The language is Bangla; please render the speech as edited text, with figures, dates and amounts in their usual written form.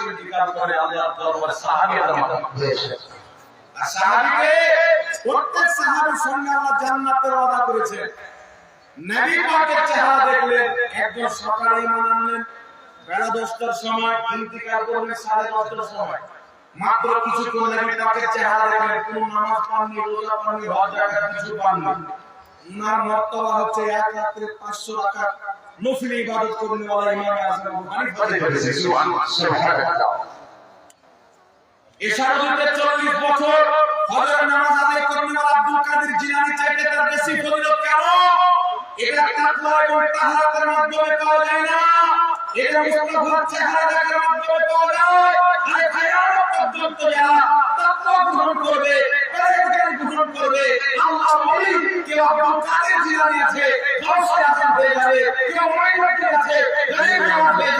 ইন্তিকাল করে আল্লাহর দরবারে সাহাবীদের মাধ্যমে হয়েছে। আর সাহাবীকে প্রত্যেক সাহাবীর সঙ্গে আল্লাহ জান্নাতের ওয়াদা করেছেন। নবী পাকের চেহারা দেখলেন, একজন সকালে ঈমান আনলেন, বেলা 10টার সময় ইন্তিকাল করলেন 10:30টার সময়। মাত্র কিছুক্ষণ নবী পাকের চেহারা দেখলেন, কোনো নামাজ পাননি, রোজা পাননি, হজ জাকাত কিছু পাননি। উনার মর্তবা হচ্ছে এক রাতে 500 রাকাত নফল ইবাদত করনে ওয়ালা ইমাম আযম আবু হানিফা করেছে। সুবহানাল্লাহ। এশার দিতে 40 বছর ফজর নামাজ আদায় করনে ওয়ালা আব্দুল কাদের জিলানী চাইতে তার বেশি ফজিলত কেন? এটা তাকওয়া এবং তাহারাতের মাধ্যমে পাওয়া যায় না, এটা মুস্তাফার চেহারা দেখার মাধ্যমে পাওয়া যায়। আর কিয়ামত পর্যন্ত যারা তাকওয়া গ্রহণ করবে, পরহেজগার গ্রহণ করবে, আল্লাহর ওলি কেউ আব্দুল কাদের জিলানী আছে, গাউসে আজম হয়ে যাবে, কেউ ওয়াইলি আছে, গরিব হবে,